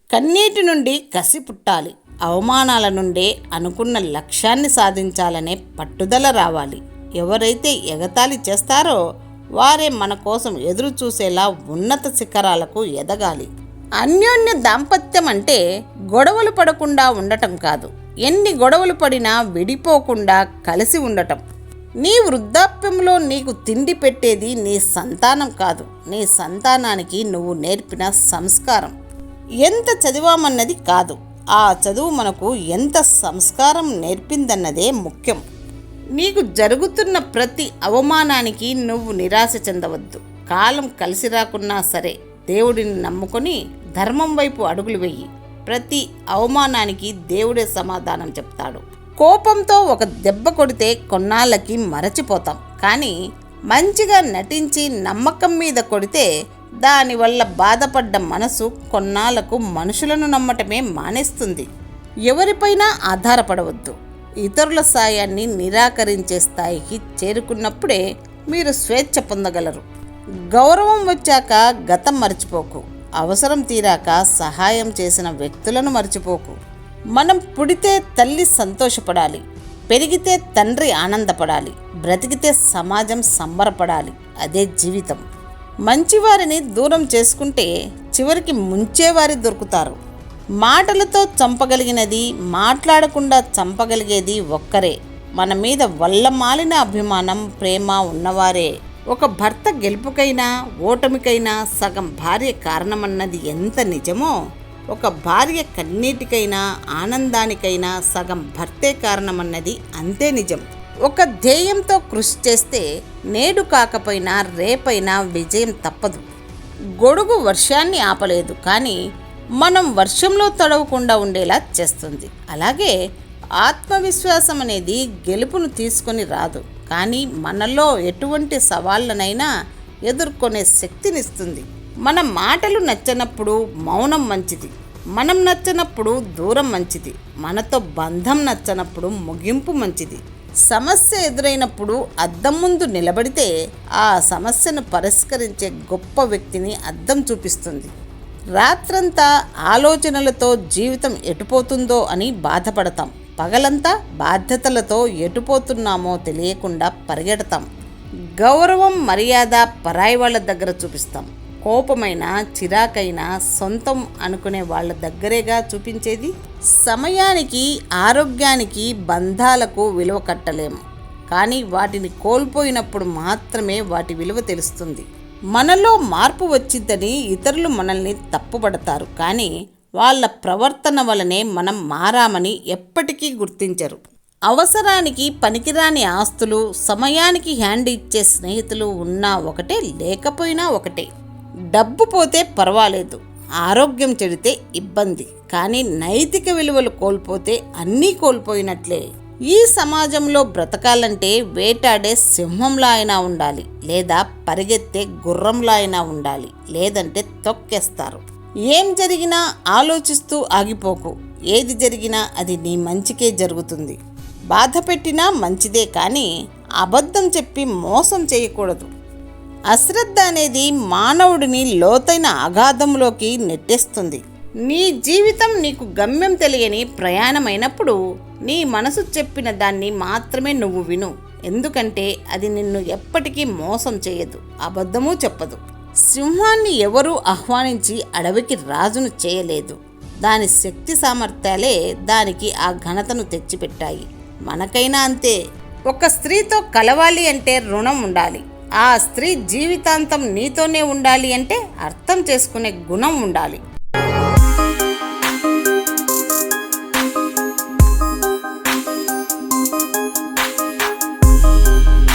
కన్నీటి నుండి కసి పుట్టాలి. అవమానాల నుండే అనుకున్న లక్ష్యాన్ని సాధించాలనే పట్టుదల రావాలి. ఎవరైతే ఎగతాళి చేస్తారో వారే మన కోసం ఎదురు చూసేలా ఉన్నత శిఖరాలకు ఎదగాలి. అన్యోన్య దాంపత్యం అంటే గొడవలు పడకుండా ఉండటం కాదు, ఎన్ని గొడవలు పడినా విడిపోకుండా కలిసి ఉండటం. నీ వృద్ధాప్యంలో నీకు తిండి పెట్టేది నీ సంతానం కాదు, నీ సంతానానికి నువ్వు నేర్పిన సంస్కారం. ఎంత చదివామన్నది కాదు, ఆ చదువు మనకు ఎంత సంస్కారం నేర్పిందన్నదే ముఖ్యం. నీకు జరుగుతున్న ప్రతి అవమానానికి నువ్వు నిరాశ చెందవద్దు. కాలం కలిసి రాకున్నా సరే దేవుడిని నమ్ముకొని ధర్మం వైపు అడుగులు వెయ్యి. ప్రతి అవమానానికి దేవుడే సమాధానం చెప్తాడు. కోపంతో ఒక దెబ్బ కొడితే కొన్నాళ్ళకి మరచిపోతాం, కానీ మంచిగా నటించి నమ్మకం మీద కొడితే దానివల్ల బాధపడ్డ మనసు కొన్నాళ్లకు మనుషులను నమ్మటమే మానేస్తుంది. ఎవరిపైనా ఆధారపడవద్దు. ఇతరుల సాయాన్ని నిరాకరించే స్థాయికి చేరుకున్నప్పుడే మీరు స్వేచ్ఛ పొందగలరు. గౌరవం వచ్చాక గతం మర్చిపోకు. అవసరం తీరాక సహాయం చేసిన వ్యక్తులను మర్చిపోకు. మనం పుడితే తల్లి సంతోషపడాలి, పెరిగితే తండ్రి ఆనందపడాలి, బ్రతికితే సమాజం సంబరపడాలి. అదే జీవితం. మంచివారిని దూరం చేసుకుంటే చివరికి ముంచేవారి దొరుకుతారు. మాటలతో చంపగలిగినది, మాట్లాడకుండా చంపగలిగేది ఒక్కరే. మన మీద వల్లమాలిన అభిమానం, ప్రేమ ఉన్నవారే. ఒక భర్త గెలుపుకైనా ఓటమికైనా సగం భార్య కారణమన్నది ఎంత నిజమో, ఒక భార్య కన్నీటికైనా ఆనందానికైనా సగం భర్తే కారణమన్నది అంతే నిజం. ఒక ధ్యేయంతో కృషి చేస్తే నేడు కాకపోయినా రేపైనా విజయం తప్పదు. గొడుగు వర్షాన్ని ఆపలేదు, కానీ మనం వర్షంలో తడవకుండా ఉండేలా చేస్తుంది. అలాగే ఆత్మవిశ్వాసం అనేది గెలుపును తీసుకొని రాదు, కానీ మనలో ఎటువంటి సవాళ్ళనైనా ఎదుర్కొనే శక్తినిస్తుంది. మన మాటలు నచ్చనప్పుడు మౌనం మంచిది, మనం నచ్చనప్పుడు దూరం మంచిది, మనతో బంధం నచ్చనప్పుడు ముగింపు మంచిది. సమస్య ఎదురైనప్పుడు అద్దం ముందు నిలబడితే ఆ సమస్యను పరిష్కరించే గొప్ప వ్యక్తిని అద్దం చూపిస్తుంది. రాత్రంతా ఆలోచనలతో జీవితం ఎటుపోతుందో అని బాధపడతాం, పగలంతా బాధ్యతలతో ఎటుపోతున్నామో తెలియకుండా పరిగెడతాం. గౌరవం, మర్యాద పరాయి వాళ్ళ దగ్గర చూపిస్తాం. కోపమైనా చిరాకైనా సొంతం అనుకునే వాళ్ళ దగ్గరేగా చూపించేది. సమయానికి, ఆరోగ్యానికి, బంధాలకు విలువ కట్టలేము, కానీ వాటిని కోల్పోయినప్పుడు మాత్రమే వాటి విలువ తెలుస్తుంది. మనలో మార్పు వచ్చిందని ఇతరులు మనల్ని తప్పుపడతారు, కానీ వాళ్ళ ప్రవర్తన వలనే మనం మారామని ఎప్పటికీ గుర్తించరు. అవసరానికి పనికిరాని ఆస్తులు, సమయానికి హ్యాండ్ ఇచ్చే స్నేహితులు ఉన్నా ఒకటే, లేకపోయినా ఒకటే. డబ్బు పోతే పర్వాలేదు, ఆరోగ్యం చెడితే ఇబ్బంది, కానీ నైతిక విలువలు కోల్పోతే అన్నీ కోల్పోయినట్లే. ఈ సమాజంలో బ్రతకాలంటే వేటాడే సింహంలా అయినా ఉండాలి, లేదా పరిగెత్తే గుర్రంలా అయినా ఉండాలి, లేదంటే తొక్కేస్తారు. ఏం జరిగినా ఆలోచిస్తూ ఆగిపోకు. ఏది జరిగినా అది నీ మంచికే జరుగుతుంది. బాధ పెట్టినా మంచిదే, కానీ అబద్ధం చెప్పి మోసం చేయకూడదు. అశ్రద్ధ అనేది మానవుడిని లోతైన అగాధంలోకి నెట్టేస్తుంది. నీ జీవితం నీకు గమ్యం తెలియని ప్రయాణమైనప్పుడు నీ మనసు చెప్పిన దాన్ని మాత్రమే నువ్వు విను. ఎందుకంటే అది నిన్ను ఎప్పటికీ మోసం చేయదు, అబద్ధమూ చెప్పదు. సింహాన్ని ఎవరూ ఆహ్వానించి అడవికి రాజును చేయలేదు. దాని శక్తి సామర్థ్యాలే దానికి ఆ ఘనతను తెచ్చిపెట్టాయి. మనకైనా అంతే. ఒక స్త్రీతో కలవాలి అంటే రుణం ఉండాలి. ఆ స్త్రీ జీవితాంతం నీతోనే ఉండాలి అంటే అర్థం చేసుకునే గుణం ఉండాలి.